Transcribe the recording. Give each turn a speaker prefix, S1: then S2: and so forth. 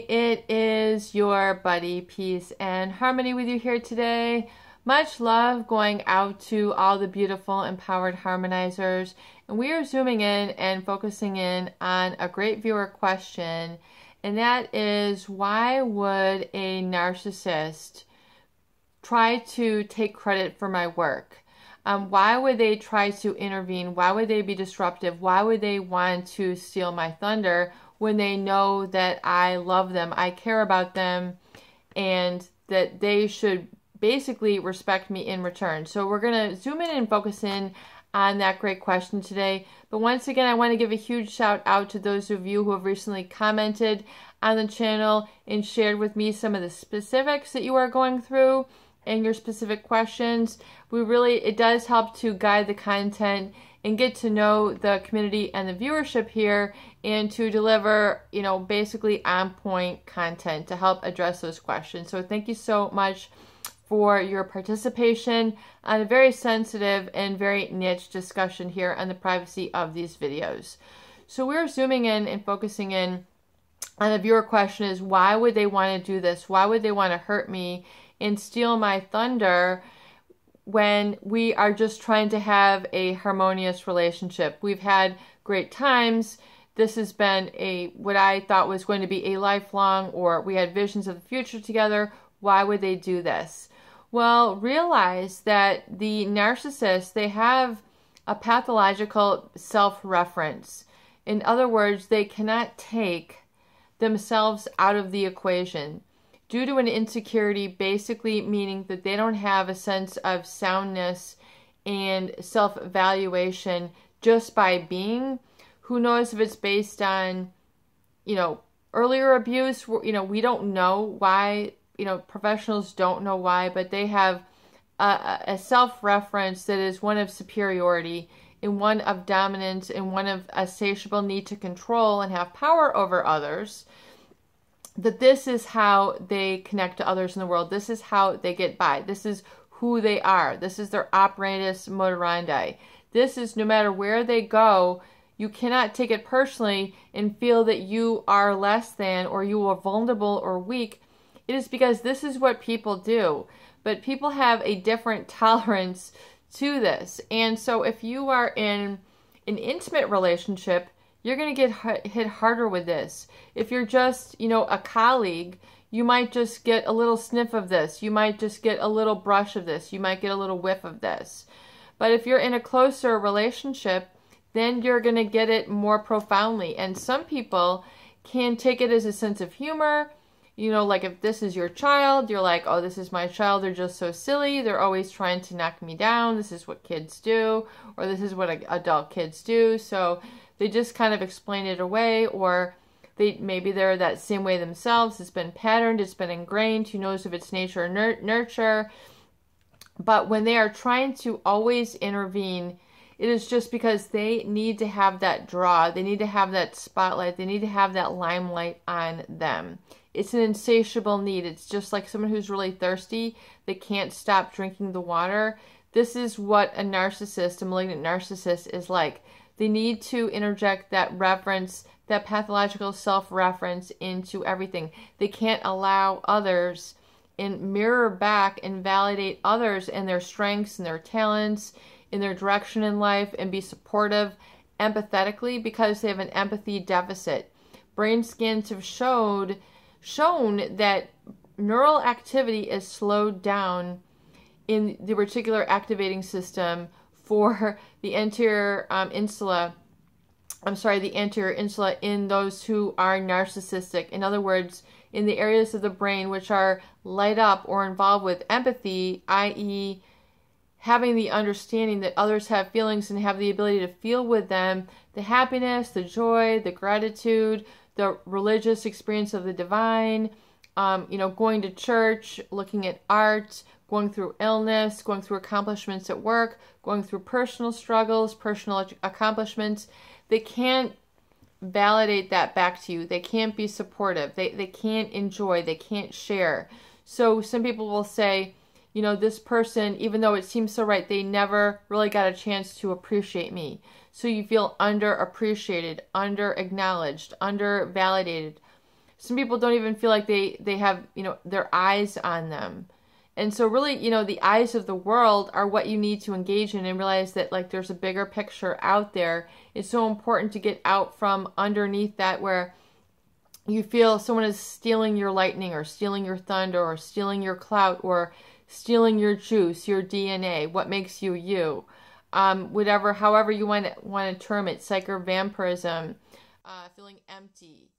S1: it is your buddy, Peace and Harmony with you here today. Much love going out to all the beautiful, empowered harmonizers. And we are zooming in and focusing in on a great viewer question. And that is, why would a narcissist try to take credit for my work? Why would they try to intervene? Why would they be disruptive? Why would they want to steal my thunder when they know that I love them, I care about them, and that they should basically respect me in return? So we're going to zoom in and focus in on that great question today. But once again, I want to give a huge shout out to those of you who have recently commented on the channel and shared with me some of the specifics that you are going through and your specific questions. It does help to guide the content and get to know the community and the viewership here, and to deliver, basically on point content to help address those questions. So thank you so much for your participation on a very sensitive and very niche discussion here on the privacy of these videos. So we're zooming in and focusing in on the viewer question is, why would they want to do this? Why would they want to hurt me and steal my thunder when we are just trying to have a harmonious relationship? We've had great times. This has been what I thought was going to be a lifelong, or we had visions of the future together. Why would they do this? Well, realize that the narcissists, they have a pathological self-reference. In other words, they cannot take themselves out of the equation due to an insecurity, basically meaning that they don't have a sense of soundness and self-evaluation just by being. Who knows if it's based on, earlier abuse? We don't know why, professionals don't know why, but they have a self-reference that is one of superiority and one of dominance and one of a satiable need to control and have power over others. That this is how they connect to others in the world. This is how they get by. This is who they are. This is their operatus moderandi. This is, no matter where they go, you cannot take it personally and feel that you are less than, or you are vulnerable or weak. It is because this is what people do. But people have a different tolerance to this. And so if you are in an intimate relationship, you're going to get hit harder with this. If you're just, a colleague, you might just get a little sniff of this. You might just get a little brush of this. You might get a little whiff of this. But if you're in a closer relationship, then you're going to get it more profoundly. And some people can take it as a sense of humor. Like if this is your child, you're like, oh, this is my child. They're just so silly. They're always trying to knock me down. This is what kids do, or this is what adult kids do. So they just kind of explain it away, or maybe they're that same way themselves. It's been patterned, it's been ingrained. Who knows if it's nature or nurture? But when they are trying to always intervene, it is just because they need to have that draw. They need to have that spotlight. They need to have that limelight on them. It's an insatiable need. It's just like someone who's really thirsty. They can't stop drinking the water. This is what a narcissist, a malignant narcissist, is like. They need to interject that reference, that pathological self-reference into everything. They can't allow others and mirror back and validate others and their strengths and their talents, in their direction in life, and be supportive empathetically, because they have an empathy deficit. Brain scans have shown that neural activity is slowed down in the reticular activating system for the anterior insula in those who are narcissistic. In other words, in the areas of the brain which are light up or involved with empathy, i.e. having the understanding that others have feelings and have the ability to feel with them, the happiness, the joy, the gratitude, the religious experience of the divine, going to church, looking at art, going through illness, going through accomplishments at work, going through personal struggles, personal accomplishments. They can't validate that back to you. They can't be supportive. They can't enjoy. They can't share. So some people will say, this person, even though it seems so right, they never really got a chance to appreciate me. So you feel underappreciated, under-acknowledged, under-validated. Some people don't even feel like they have, their eyes on them. And so really, the eyes of the world are what you need to engage in, and realize that like there's a bigger picture out there. It's so important to get out from underneath that, where you feel someone is stealing your lightning, or stealing your thunder, or stealing your clout, or stealing your juice, your DNA, what makes you you. However you want to term it, psycho-vampirism, feeling empty,